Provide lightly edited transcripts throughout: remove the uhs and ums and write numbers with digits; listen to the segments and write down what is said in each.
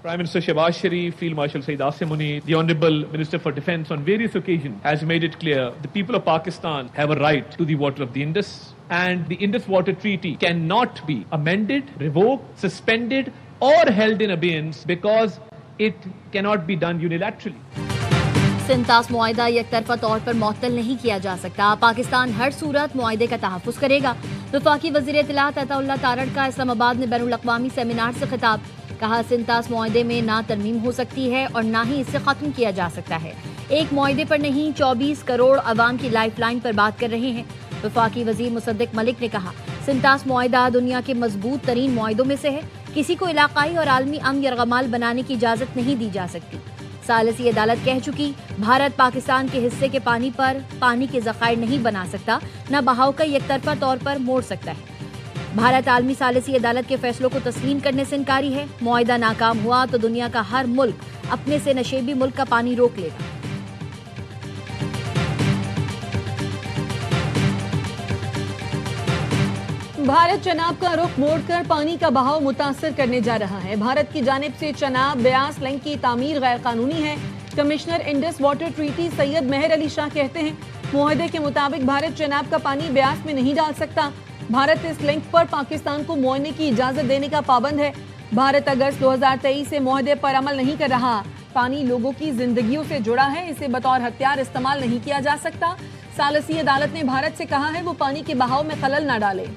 Prime Minister Shehbaz Sharif, Field Marshal Saeed Asim Munir, the Honourable Minister for Defence on various occasions has made it clear the people of Pakistan have a right to the water of the Indus, and the Indus Water Treaty cannot be amended, revoked, suspended or held in abeyance because it cannot be done unilaterally. सिंतास मुआहिदा एक तरफा तौर पर मुअत्तल नहीं किया जा सकता। पाकिस्तान हर सूरत मुआहिदे का तहफ़्फ़ुज़ करेगा। वफ़ाक़ी वज़ीर इत्तलात अताउल्लाह तारड़ का इस्लामाबाद में बैनुल अक़वामी सेमिनार से खिताब। कहा, सिंतास मुआहिदे में ना तरमीम हो सकती है और ना ही इसे ख़त्म किया जा सकता है। एक मुआहिदे पर नहीं, 24 करोड़ अवाम की लाइफ लाइन पर बात कर रहे हैं। वफ़ाक़ी वज़ीर मुसद्दिक़ मलिक ने कहा, सिंतास मुआहिदा दुनिया के मजबूत तरीन मुआहिदों में से है। किसी को इलाक़ाई और आलमी अमन यरगमाल बनाने की इजाज़त नहीं दी जा सकती। सालिसी अदालत कह चुकी, भारत पाकिस्तान के हिस्से के पानी पर पानी के ज़ख़ायर नहीं बना सकता, न बहाव का एकतरफा तौर पर मोड़ सकता है। भारत आलमी सालिसी अदालत के फैसलों को तस्लीम करने से इनकारी है। मुआहिदा नाकाम हुआ तो दुनिया का हर मुल्क अपने से नशेबी मुल्क का पानी रोक लेगा। भारत चनाब का रुख मोड़कर पानी का बहाव मुतासर करने जा रहा है। भारत की जानिब से चनाब ब्यास लिंक की तामीर गैर कानूनी है। Commissioner Indus water treaty Syed Mehar Ali Shah कहते हैं, मुआहदे के मुताबिक भारत चनाब का पानी ब्यास में नहीं डाल सकता। भारत इस लिंक पर पाकिस्तान को मुआयने की इजाजत देने का पाबंद है। भारत अगस्त 2023 से मुआहदे पर अमल नहीं कर रहा। पानी लोगों की जिंदगियों से जुड़ा है, इसे बतौर हथियार इस्तेमाल नहीं किया जा सकता। सालिसी अदालत ने भारत से कहा है वो पानी के बहाव में खलल न डाले।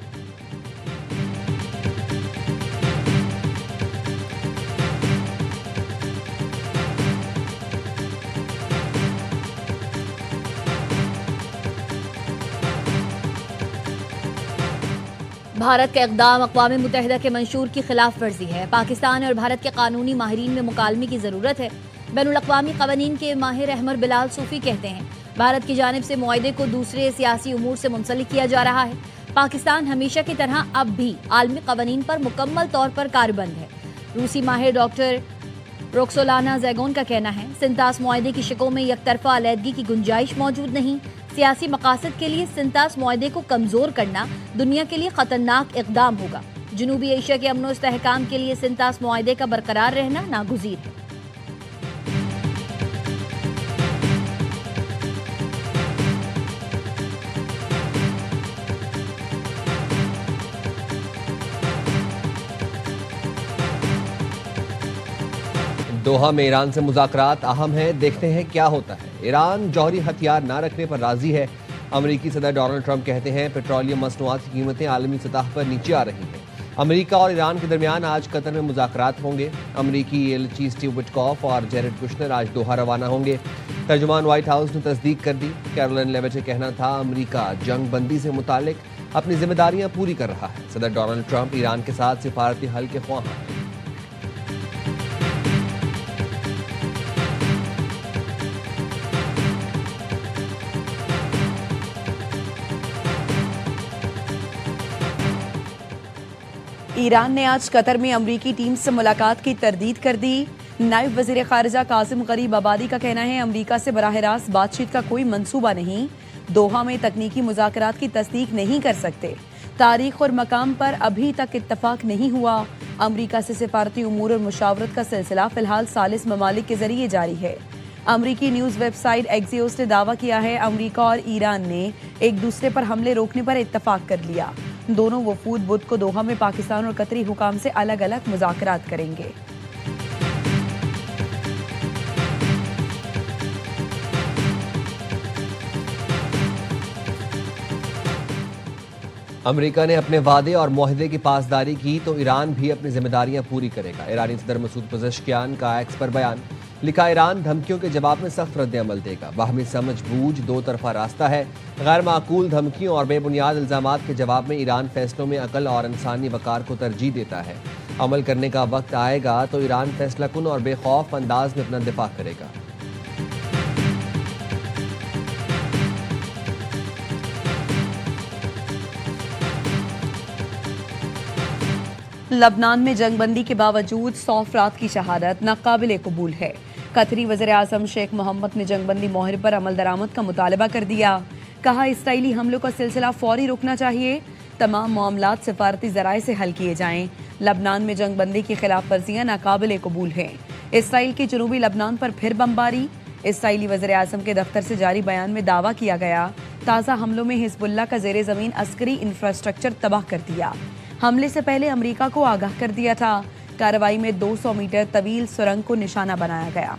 भारत का इक़दाम अक़वाम मुत्तहिदा के मंशूर की खिलाफ वर्जी है। पाकिस्तान और भारत के कानूनी माहिरीन में मुकालमे की ज़रूरत है। बैनुल अक़वामी क़वानीन के माहिर अहमद बिलाल सूफ़ी कहते हैं, भारत की जानिब से मुआहिदे को दूसरे सियासी उमूर से मुंसलिक किया जा रहा है। पाकिस्तान हमेशा की तरह अब भी आलमी क़वानीन पर मुकम्मल तौर पर कारबंद है। रूसी माहिर डॉक्टर रोक्सोलाना जैगोन का कहना है, सिंतास मुआहिदे की शिकों में एकतरफा अलहदगी की गुंजाइश मौजूद नहीं। सियासी मकासद के लिए सिंतास मुआहिदे को कमजोर करना दुनिया के लिए खतरनाक इक़दाम होगा। जनूबी एशिया के अमन व इस्तेहकाम के लिए सिंतास मुआहिदे का बरकरार रहना नागुज़ीर है। दोहा में ईरान से मुज़ाकरात अहम है, देखते हैं क्या होता है। ईरान जौहरी हथियार ना रखने पर राजी है। अमेरिकी सदर डोनाल्ड ट्रंप कहते हैं पेट्रोलियम मसनूआत की कीमतें आलमी सतह पर नीचे आ रही हैं। अमेरिका और ईरान के दरमियान आज कतर में मुज़ाकरात होंगे। अमेरिकी एलची स्टीव विटकॉफ और जेरेड कुशनर आज दोहा रवाना होंगे। तर्जुमान व्हाइट हाउस ने तस्दीक कर दी। कैरोलिन लेविट का कहना था, अमेरिका जंग बंदी से मुतालिक अपनी जिम्मेदारियां पूरी कर रहा है। सदर डोनाल्ड ट्रंप ईरान के साथ सिफारती हल के ख्वाह हैं। ईरान ने आज कतर में अमरीकी टीम से मुलाकात की तरदीद कर दी। नायब वज़ीर ख़ारिजा कासिम गरीब आबादी का कहना है, अमरीका से बराह रास्त बातचीत का कोई मंसूबा नहीं। दोहा में तकनीकी मुज़ाकरात की तस्दीक नहीं कर सकते। तारीख और मकाम पर अभी तक इत्तफाक नहीं हुआ। अमरीका से सिफारती उमूर और मुशावरत का सिलसिला फ़िलहाल सालिस ममालिक के जरिए जारी है। अमरीकी न्यूज़ वेबसाइट एक्सियोस ने दावा किया है, अमरीका और ईरान ने एक दूसरे पर हमले रोकने पर इत्तफाक कर लिया। दोनों वफूद बुध को दोहा में पाकिस्तान और कतरी हुकाम से अलग अलग मुज़ाकरात करेंगे। अमेरिका ने अपने वादे और मुआहदे की पासदारी की तो ईरान भी अपनी जिम्मेदारियां पूरी करेगा। ईरानी सदर मसूद पज़ेश्कियान का एक्स पर बयान। लिखा, ईरान धमकियों के जवाब में सख्त रद्द-ए-अमल देगा। बाहमी समझ बूझ दो तरफा रास्ता है। गैर माकूल धमकियों और बेबुनियाद इल्जामात के जवाब में ईरान फैसलों में अकल और इंसानी वकार को तरजीह देता है। अमल करने का वक्त आएगा तो ईरान फैसला कुन और बेखौफ अंदाज में अपना दिफा करेगा। लबनान में जंगबंदी के बावजूद 100 अफराद की शहादत नाकाबिले कबूल है। कतरी वज़ीर आज़म शेख मोहम्मद ने जंगबंदी मुआहदे पर अमल दरामद का मुतालबा कर दिया। कहा, इसराइली हमलों का सिलसिला फौरी रुकना चाहिए। तमाम मामलात सिफारती जराए से हल किए जाएं। लबनान में जंग बंदी की खिलाफ वर्जियां नाकाबिले कबूल हैं। इसराइल की जनूबी लबनान पर फिर बमबारी। इसराइली वज़ीर आज़म के दफ्तर से जारी बयान में दावा किया गया, ताज़ा हमलों में हिजबुल्लाह का ज़ेरे ज़मीन अस्करी इंफ्रास्ट्रक्चर तबाह कर दिया। हमले से पहले अमरीका को आगाह कर दिया था। कार्रवाई में 200 मीटर तवील सुरंग को निशाना बनाया गया।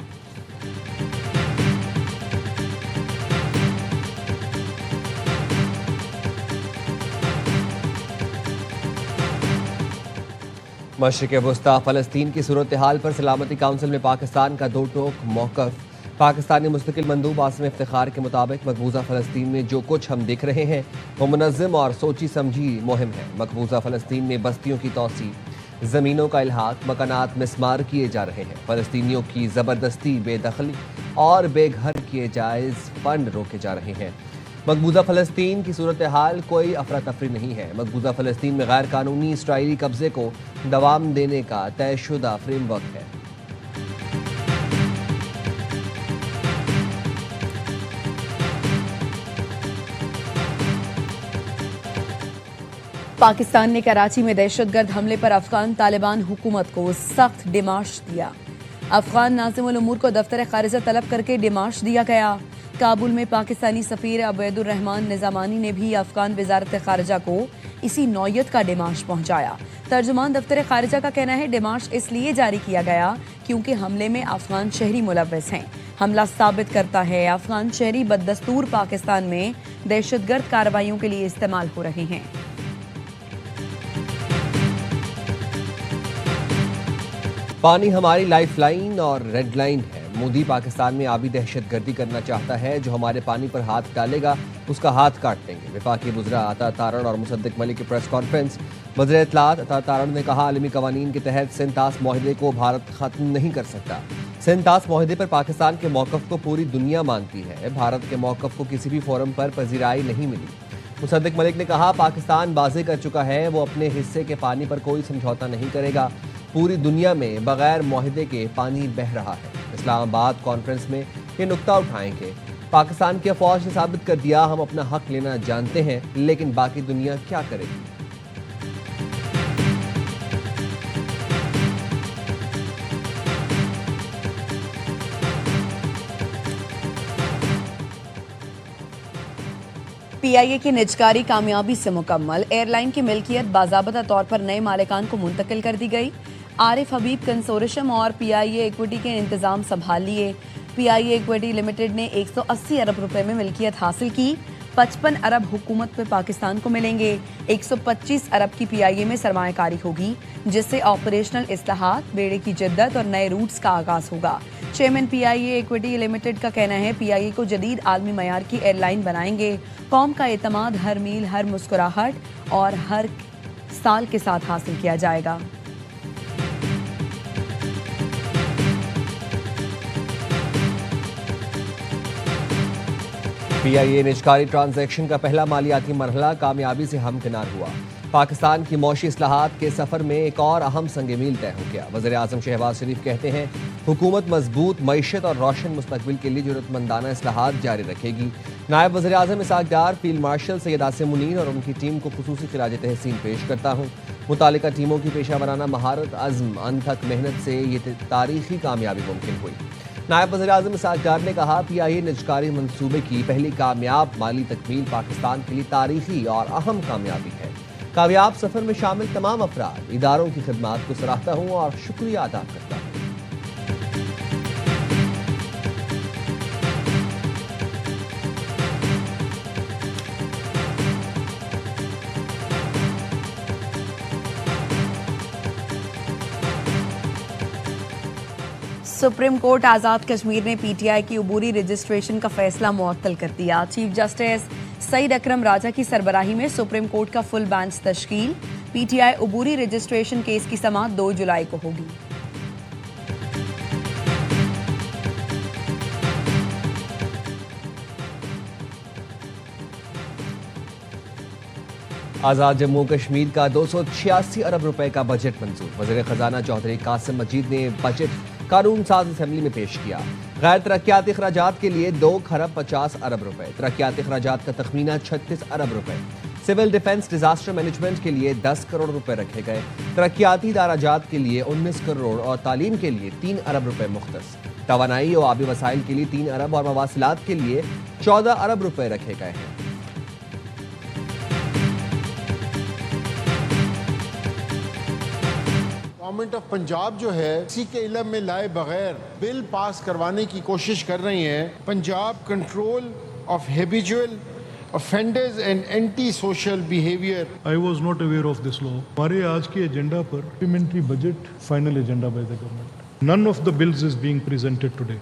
मशरिक़ वस्ता फ़लस्तीन की सूरत हाल पर सलामती काउंसिल में पाकिस्तान का दो टोक मौक़िफ़। पाकिस्तानी मुस्तकिल मंदूब आसिम इफ्तिखार के मुताबिक मकबूजा फ़लस्तीन में जो कुछ हम देख रहे हैं वो मुनज़्ज़म और सोची समझी मुहिम है। मकबूजा फ़लस्तीन में बस्तियों की तोसी, ज़मीनों का इल्हाक, मकानात मिस्मार किए जा रहे हैं। फ़लस्तीनियों की ज़बरदस्ती, बेदखली और बेघर किए जायज़ फंड रोके जा रहे हैं। मकबूजा फ़लस्तीन की सूरत हाल कोई अफरा तफरी नहीं है। मकबूजा फ़लस्तीन में गैर कानूनी इसराइली कब्जे को दवाम देने का तयशुदा फ्रेमवर्क है। पाकिस्तान ने कराची में दहशतगर्द हमले पर अफगान तालिबान हुकूमत को सख्त डिमाश दिया। अफगान नाज़िमुल उमूर को दफ्तर खारिजा तलब करके डिमाश दिया गया। काबुल में पाकिस्तानी सफ़ीर अबैदुर रहमान निज़ामानी ने भी अफगान वज़ारत खारिजा को इसी नौयत का डिमाश पहुंचाया। तर्जुमान दफ्तर खारिजा का कहना है डिमाश इसलिए जारी किया गया क्योंकि हमले में अफगान शहरी मुलव्वस हैं। हमला साबित करता है अफगान शहरी बददस्तूर पाकिस्तान में दहशतगर्द कार्रवाइयों के लिए इस्तेमाल हो रहे हैं। पानी हमारी लाइफलाइन और रेड लाइन है। मोदी पाकिस्तान में आबी दहशतगर्दी करना चाहता है। जो हमारे पानी पर हाथ डालेगा उसका हाथ काट देंगे। वफाकी वज़रा अता तारण और मुसद्दिक मलिक की प्रेस कॉन्फ्रेंस। वज़ीर इत्तलात अता तारण ने कहा आलमी कवानीन के तहत सिंतास माहदे को भारत ख़त्म नहीं कर सकता। सिंतास माहदे पर पाकिस्तान के मौक़िफ़ को पूरी दुनिया मानती है। भारत के मौक़िफ़ को किसी भी फोरम पर पजीराई नहीं मिली। मुसद्दिक मलिक ने कहा पाकिस्तान वाज़ेह कर चुका है वो अपने हिस्से के पानी पर कोई समझौता नहीं करेगा। पूरी दुनिया में बगैर मुआहदे के पानी बह रहा है। इस्लामाबाद कॉन्फ्रेंस में ये नुक्ता उठाएंगे। पाकिस्तान की अफवाज ने साबित कर दिया हम अपना हक लेना जानते हैं, लेकिन बाकी दुनिया क्या करेगी। PIA की निजकारी कामयाबी से मुकम्मल। एयरलाइन की मिल्कियत बाज़ाबता तौर पर नए मालिकान को मुंतकिल कर दी गई। आरिफ हबीब कंसोर्शियम और PIA इक्विटी के इंतजाम संभाल लिए। PIA इक्विटी लिमिटेड ने 180 अरब रुपए में मिल्कियत हासिल की। 55 अरब हुकूमत पे पाकिस्तान को मिलेंगे। 125 अरब की PIA में सरमायाकारी होगी, जिससे ऑपरेशनल इस्लाहात, बेड़े की जिद्दत और नए रूट्स का आगाज होगा। चेयरमैन PIA इक्विटी लिमिटेड का कहना है PIA को जदीद आलमी मयार की एयरलाइन बनाएंगे। कौम का एतमाद हर मील, हर मुस्कुराहट और हर साल के साथ हासिल किया जाएगा। PIA निजकारी ट्रांजैक्शन का पहला मालियाती मरहला कामयाबी से हमकिनार हुआ। पाकिस्तान की मौशी इस्लाहात के सफ़र में एक और अहम संग मील तय हो गया। वज़ीर आज़म शहबाज शरीफ कहते हैं हुकूमत मजबूत मईशत और रोशन मुस्तकबिल के लिए जरूरतमंदाना इस्लाहात जारी रखेगी। नायब वज़ीर आज़म इसाक डार, फील्ड मार्शल सैयद आसिम मुनीर और उनकी टीम को खुसूसी खिराज तहसीन पेश करता हूँ। मुतालिका टीमों की पेशा वराना महारत, अज़्म, अनथक मेहनत से ये तारीखी कामयाबी मुमकिन हुई। नायब वज़ीर आज़म इसाक डार ने कहा PIA निजकारी मंसूबे की पहली कामयाब माली तकमील पाकिस्तान के लिए तारीखी और अहम कामयाबी है। कामयाब सफ़र में शामिल तमाम अफराद, इदारों की खिदमात को सराहता हूँ और शुक्रिया अदा करता हूँ। सुप्रीम कोर्ट आज़ाद कश्मीर ने PTI की उबूरी रजिस्ट्रेशन का फैसला मुअत्तल कर दिया। चीफ जस्टिस सईद अकरम राजा की सरबराही में सुप्रीम कोर्ट का फुल बेंच तश्कील। PTI उबूरी रजिस्ट्रेशन केस की समाअत 2 जुलाई को होगी। आज़ाद जम्मू कश्मीर का 286 अरब रुपए का बजट मंजूर। वज़ीर खजाना चौधरी कासिम मजीद ने बजट कानून साज असेंबली में पेश किया। गैर तरक्याती अखराजात के लिए 2 खरब 50 अरब रुपए, तरक्याती अखराजात का तखमीना 36 अरब रुपए। सिविल डिफेंस डिजास्टर मैनेजमेंट के लिए 10 करोड़ रुपए रखे गए। तरक्याती इदाराजात के लिए 19 करोड़ और तालीम के लिए 3 अरब रुपए मुख्तस। तवानाई और आबी वसाइल के लिए 3 अरब और मवासिलात के लिए 14 अरब रुपए रखे गए हैं। गवर्नमेंट ऑफ पंजाब जो है किसी के इल्म में लाए बगैर बिल पास करवाने की कोशिश कर रही है। Punjab control of habitual offenders and anti social behaviour. I was not aware of this law. हमारे आज के एजेंडा पर supplementary budget final agenda by the government. None of the bills is being presented today.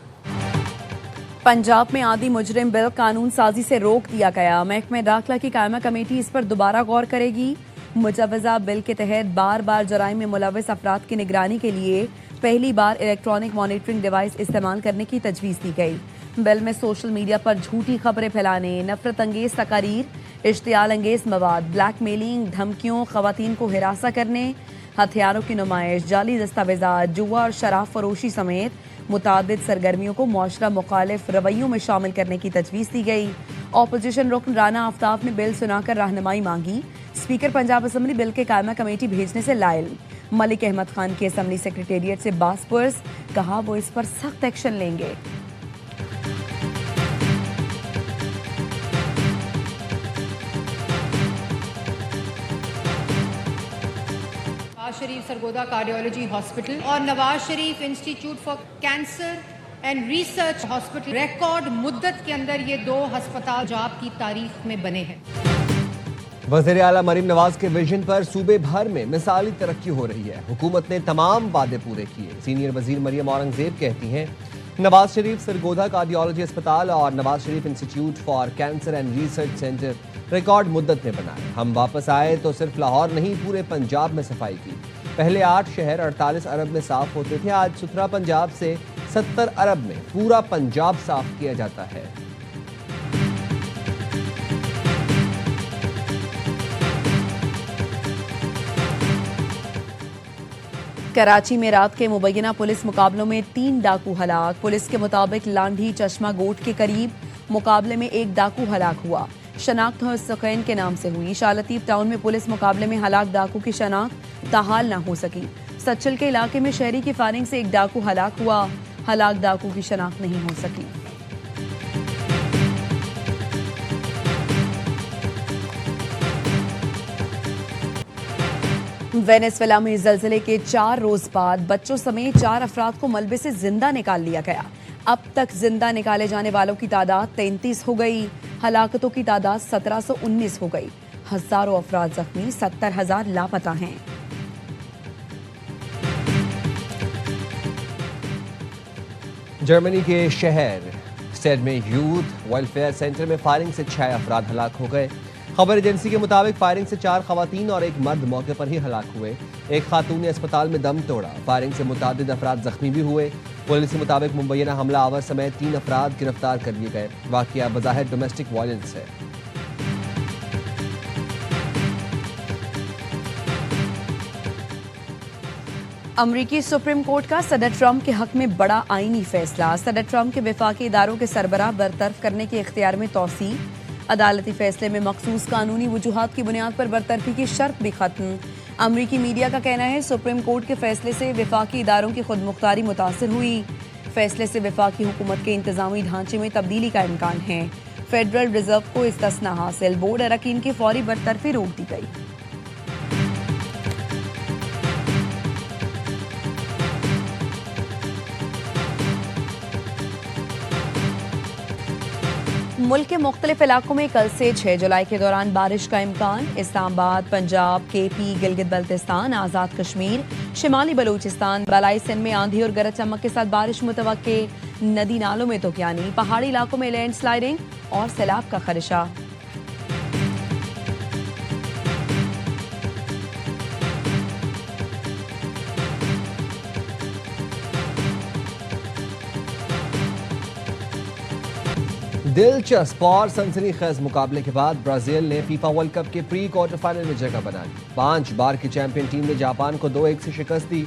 Punjab में आदि मुजरिम bill कानून साजी से रोक दिया गया। महकमे दाखिला की कायमा कमेटी इस पर दोबारा गौर करेगी। मुजवजा बिल के तहत बार बार जराइम में मुलविस अफराद की निगरानी के लिए पहली बार इलेक्ट्रॉनिक मॉनिटरिंग डिवाइस इस्तेमाल करने की तजवीज़ दी गई। बिल में सोशल मीडिया पर झूठी खबरें फैलाने, नफरत अंगेज तकारीर, इश्तियाल अंगेज मवाद, ब्लैकमेलिंग, धमकियों, खवातीन को हिरासा करने, हथियारों की नुमाइश, जाली दस्तावेजात, जुआ और शराब फरोशी समेत मुतादिद सरगर्मियों को मुआशरा मुखालिफ रवैयों में शामिल करने की तजवीज़ दी गई। ऑपोजिशन रुकन राना आफ्ताब ने बिल सुनाकर रहनुमाई मांगी। स्पीकर पंजाब असम्बली बिल के कायमा कमेटी भेजने से लायल। मलिक अहमद खान की असम्बली सेक्रेटेरिएट से बासपुरस, कहा वो इस पर सख्त एक्शन लेंगे। नवाज शरीफ सरगोदा कार्डियोलॉजी हॉस्पिटल और Nawaz Sharif institute for cancer and research hospital record मुद्दत के अंदर ये 2 अस्पताल पंजाब की तारीख में बने हैं। वज़ीर आला मरीम नवाज के विजन पर सूबे भर में मिसाली तरक्की हो रही है। हुकूमत ने तमाम वादे पूरे किए। सीनियर वजीर मरियम औरंगजेब कहती हैं, नवाज शरीफ सरगोदा कार्डियोलॉजी अस्पताल और Nawaz Sharif institute for cancer and research centre record मुद्दत में बनाए। हम वापस आए तो सिर्फ लाहौर नहीं पूरे पंजाब में सफाई की। पहले 8 शहर 48 अरब में साफ होते थे, आज सुथरा पंजाब से 70 अरब में पूरा पंजाब साफ किया जाता है। कराची में रात के मुबैना पुलिस मुकाबलों में 3 डाकू हलाक। पुलिस के मुताबिक लांढी चश्मा गोट के करीब मुकाबले में 1 डाकू हलाक हुआ। शनाख्त हुसैन के नाम से हुई। शालतीफ टाउन में पुलिस मुकाबले में हलाक डाकू की शनाख्त ताहाल न हो सकी। सच्चल के इलाके में शहरी की फायरिंग से 1 डाकू हलाक हुआ। हलाक डाकू की शनाख्त नहीं हो सकी। वेनेजुएला में जलजले के 4 रोज बाद बच्चों समेत 4 अफराद को मलबे से जिंदा निकाल लिया गया। अब तक जिंदा निकाले जाने वालों की तादाद 33 हो गई। हलाकतों की तादाद 1719 हो गई। हजारों अफराद जख्मी, 70,000 लापता हैं। जर्मनी के शहर स्टेड में यूथ वेलफेयर सेंटर में फायरिंग से 6 अफराद हलाक हो गए। खबर एजेंसी के मुताबिक फायरिंग से 4 खवातीन और 1 मर्द मौके पर ही हलाक हुए। एक खातून ने अस्पताल में दम तोड़ा। फायरिंग से मुतादिद अफराद जख्मी भी हुए। पुलिस के मुताबिक मुबैना हमला आवर समेत 3 अफराद गिरफ्तार कर लिए गए। वाकया बज़ाहिर डोमेस्टिक वायलेंस है। अमरीकी सुप्रीम कोर्ट का सदर ट्रंप के हक में बड़ा आईनी फैसला। सदर ट्रंप के वफाकी इदारों के सरबराह बरतरफ करने के इख्तियार में तौसी। अदालती फैसले में मखसूस कानूनी वजूहात की बुनियाद पर बरतरफी की शर्त भी खत्म। अमरीकी मीडिया का कहना है, सुप्रीम कोर्ट के फैसले से वफाकी इदारों की खुद मुख्तारी मुतासर हुई। फैसले से वफाकी हुकूमत के इंतजामी ढांचे में तब्दीली का इम्कान है। फेडरल रिजर्व को इस्तना हासिल। बोर्ड अरकान की फौरी बरतरफी रोक दी गई। मुल्क के मुख्तलिफ इलाकों में कल से 6 जुलाई के दौरान बारिश का इम्कान। इस्लामाबाद, पंजाब, केपी, गिलगित बल्तिस्तान, आज़ाद कश्मीर, शिमाली बलूचिस्तान, बलाई सिंध में आंधी और गरज चमक के साथ बारिश मुतवक्के। नदी नालों में तुगयानी, पहाड़ी इलाकों में लैंडस्लाइडिंग और सैलाब का खदशा। दिलचस्प और सनसनीखेज मुकाबले के बाद ब्राजील ने फीफा वर्ल्ड कप के प्री क्वार्टर फाइनल में जगह बना ली। 5 बार की चैंपियन टीम ने जापान को 2-1 से शिकस्त दी।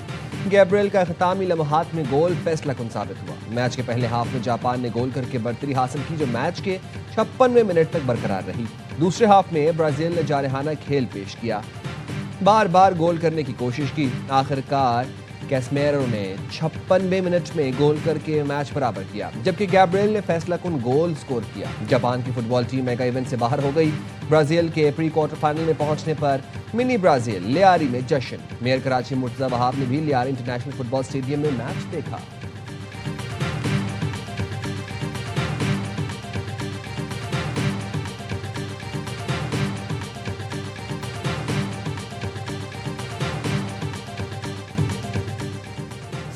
गैब्रियल का इख्तितामी लम्हात में गोल फैसलाकुन साबित हुआ। मैच के पहले हाफ में जापान ने गोल करके बढ़तरी हासिल की, जो मैच के 56वें मिनट तक बरकरार रही। दूसरे हाफ में ब्राजील ने जारहाना खेल पेश किया, बार बार गोल करने की कोशिश की। आखिरकार कैसमेरो ने 56वें मिनट में गोल करके मैच बराबर किया, जबकि गैब्रियल ने फैसलाकुन गोल स्कोर किया। जापान की फुटबॉल टीम मेगा इवेंट से बाहर हो गई। ब्राजील के प्री क्वार्टर फाइनल में पहुंचने पर मिनी ब्राजील लियारी में जश्न। मेयर कराची मुर्तजा वहाब ने भी लियारी इंटरनेशनल फुटबॉल स्टेडियम में मैच देखा।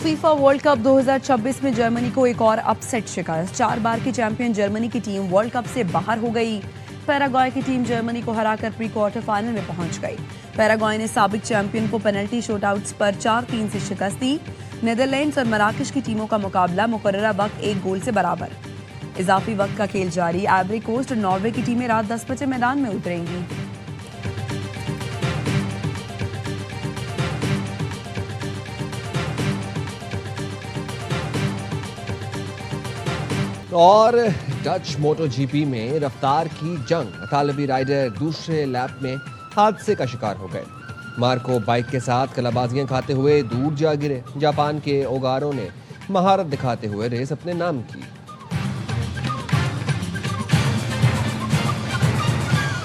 फीफा वर्ल्ड कप 2026 में जर्मनी को एक और अपसेट शिकस्त। 4 बार की चैंपियन जर्मनी की टीम वर्ल्ड कप से बाहर हो गई। पैराग्वे की टीम जर्मनी को हराकर प्री क्वार्टर फाइनल में पहुंच गई। पैराग्वे ने साबिक चैंपियन को पेनल्टी शूटआउट्स पर 4-3 से शिकस्त दी। नीदरलैंड्स और मराकश की टीमों का मुकाबला मुकर्ररा वक्त 1 गोल से बराबर। इजाफी वक्त का खेल जारी। आइवरी कोस्ट और नॉर्वे की टीमें रात 10 बजे मैदान में उतरेंगी। और डच मोटो जीपी में रफ्तार की जंग। इतालवी राइडर दूसरे लैप में हादसे का शिकार हो गए। मार्को बाइक के साथ कलाबाजियां खाते हुए दूर जा गिरे। जापान के ओगारों ने महारत दिखाते हुए रेस अपने नाम की।